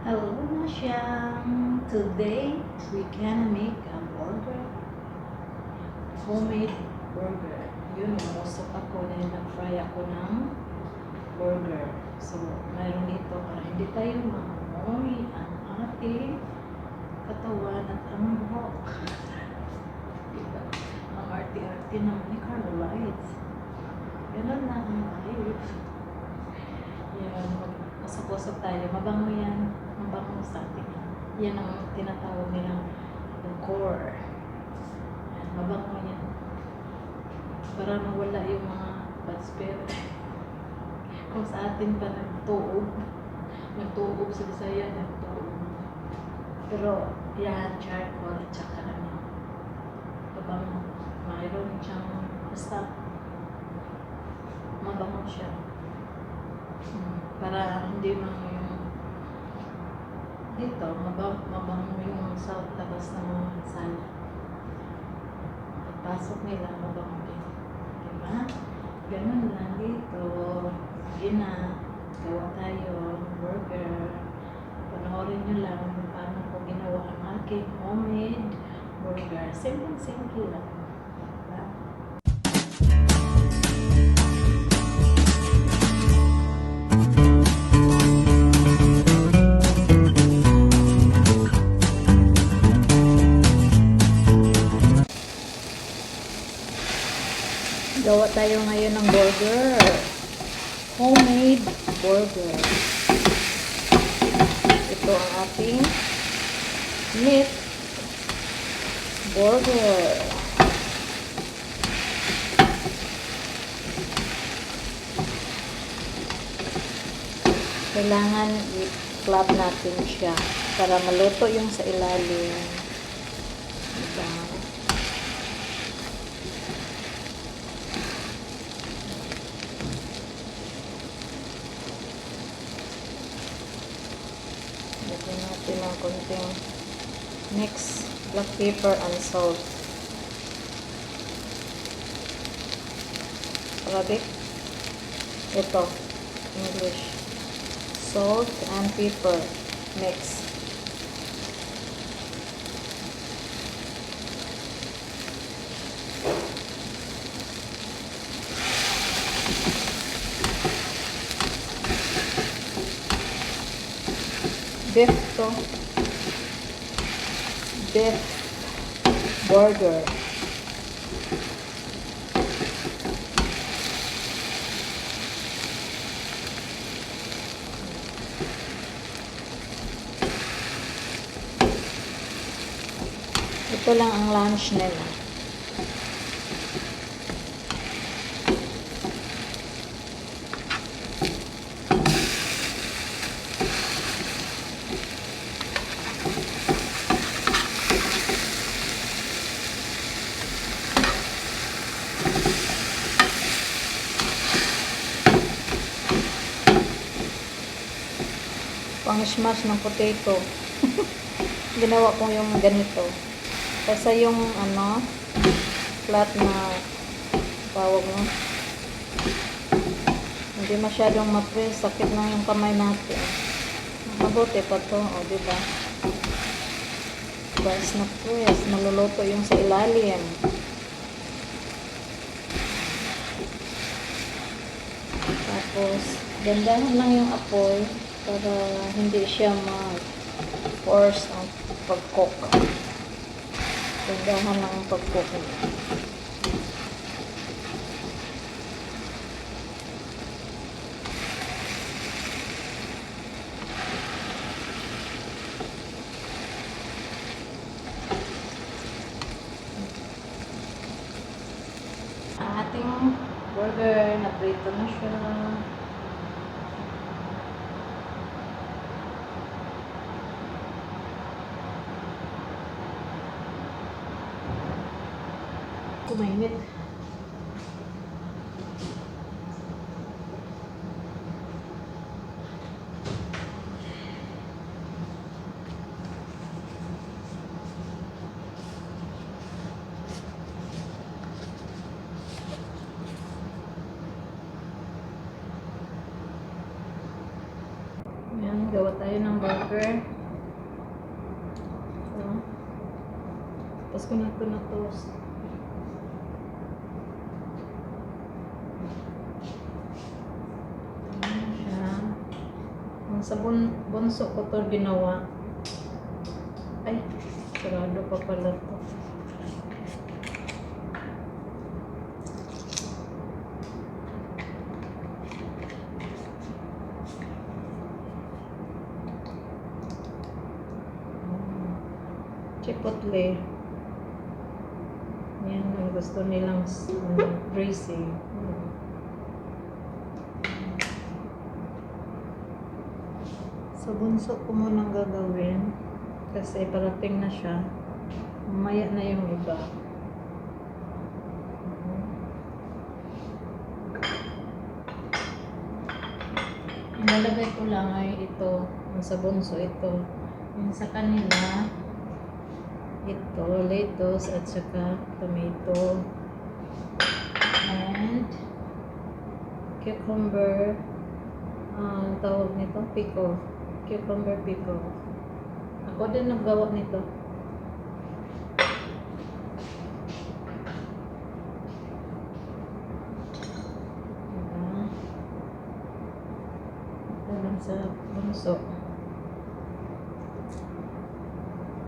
Hello, Nasyang! Today, we can make a burger. Homemade burger. Yun, namusok ako dahil nag-fry ako ng burger. So, mayroon dito para hindi tayo maamoy ang ating katawan at ang buhok. Diba? Ang arte-arte naman ni Carlo Lights. Ganun na ang life. Yan, masok-wasok tayo. Mabango yan. Mabango sa ating. Yan ang tinatawag nilang the core. Yan, mabango yan. Para mawala yung mga bad spirit. Kung sa atin pa nagtuog sa Bisaya, nagtuog. Pero yan, charcoal at saka ano, mabango. Mayroon siyang basta mabango siya. Para hindi man yung dito, mabango yung sa labas ng mga sala. Pagpasok nila, mabango din. Diba? Ganun lang dito. Sige na, gawa tayo, burger. Panoorin nyo lang kung paano ko ginawa ang aking homemade burger. Simple lang. Diba? Gawa tayo ngayon ng burger. Homemade burger. Ito ang ating meat burger. Kailangan i-flap natin siya para maluto yung sa ilalim. Diba? Lagyan natin ng konting mix, black pepper and salt. Arabic? Ito, English. Salt and pepper mix. Beef to. Beef burger. Ito lang ang lunch nila. Pang-smash ng potato. Ginawa ko yung ganito. Kasi yung ano, flat na tawag mo. Hindi masyadong ma-press. Sakit lang yung kamay natin. Mabuti pa to. O, diba? Press na press. Maluluto yung sa ilalim. Tapos, gandahan lang yung apoy para hindi siya ma-force ang pag-cook. Gandahan lang ang pag-cook. Ang ating burger, na-prito na siya. Kumainit. Ayan, gawa tayo ng burger. burger. So, tapos ko na ito na toast. Ayan siya. Ang sabon, bunso ko to ginawa. Ay, sarado pa pala to. Chipotle. Yan ang gusto nilang greasy. So, bunso ko munang gagawin kasi parating na siya. Mamaya na yung iba. Ilalagay ko lang ay ito. Yung sa bunso ito. Yung sa kanila ito, lettuce at saka tomato and cucumber, tawag nito, pickle, cucumber pickle. Ako din naggawa nito. Ito lang sa bunso.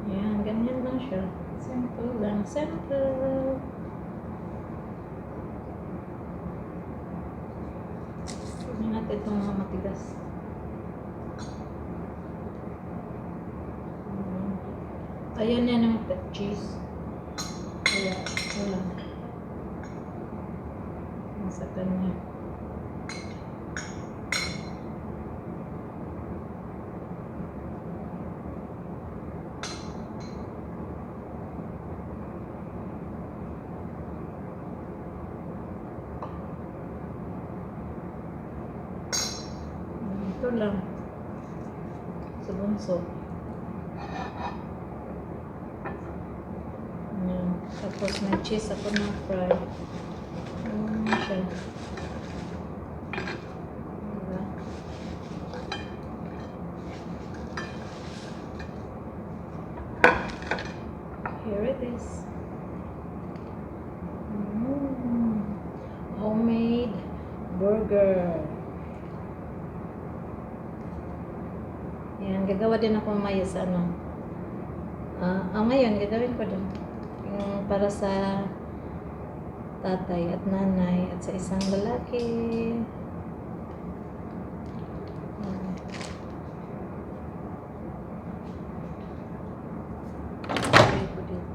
Yan, ganyan lang siya. Simple lang, simple. Sabihin natin itong mga matigas. Ayan yan yung cheese. Kaya, wala. Nasa kanya. Ito lang. Sa bunso. Ayan. Tapos may cheese ako na fry. Ayan siya. Diba? Here it is. Homemade burger. Yan, gagawa din ako mamaya sa ano. Ngayon, gagawin ko din. Yung para sa tatay at nanay at sa isang lalaki. Gagawin ko din.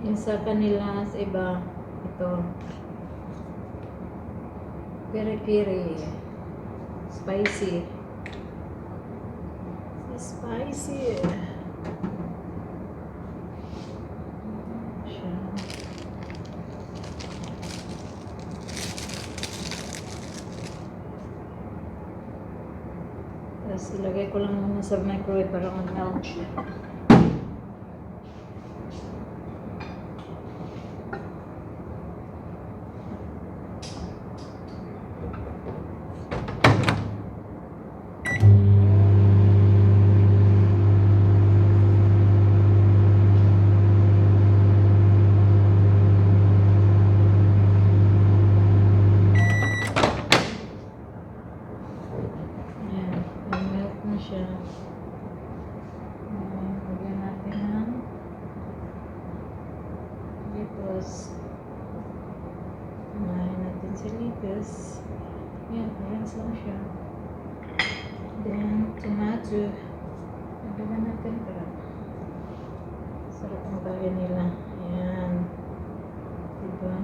Yung sa kanila, sa iba, ito. Piri-piri. Spicy. Spicy. Siya. Tapos ilagay ko lang muna sa microwave para mag-melt siya. Siya. Lagyan natin ng lettuce. Kumain natin si lettuce. Yan, ayan lang siya. Then, tomato. Lagyan natin para sarap ang kaya nila. Ayan. Diba?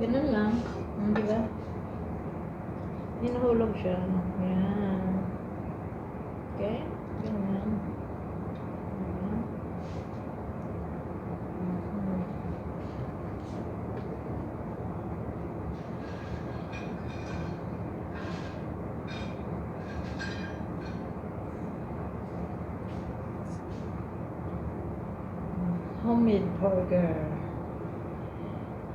Ganun lang. Di ba? Hinahulog siya. Yan. homemade burger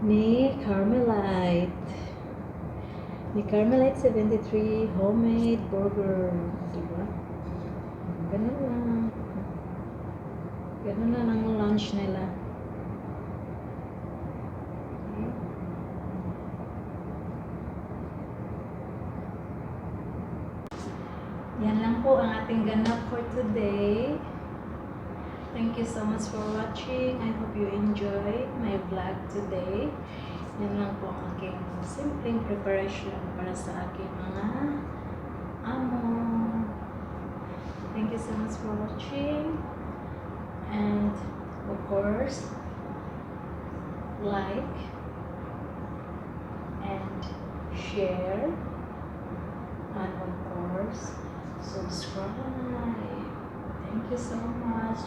ni Carmelite. Ni Carmelite 73 homemade burger. Diba? Ganun lang. Ganun lang ang lunch nila. Yan lang po ang ating ganap for today. Thank you so much for watching. I hope you enjoy my vlog today. Yan lang po ang aking simpleng preparation para sa aking mga amo. Thank you so much for watching. And of course, like and share. And of course, subscribe. Thank you so much.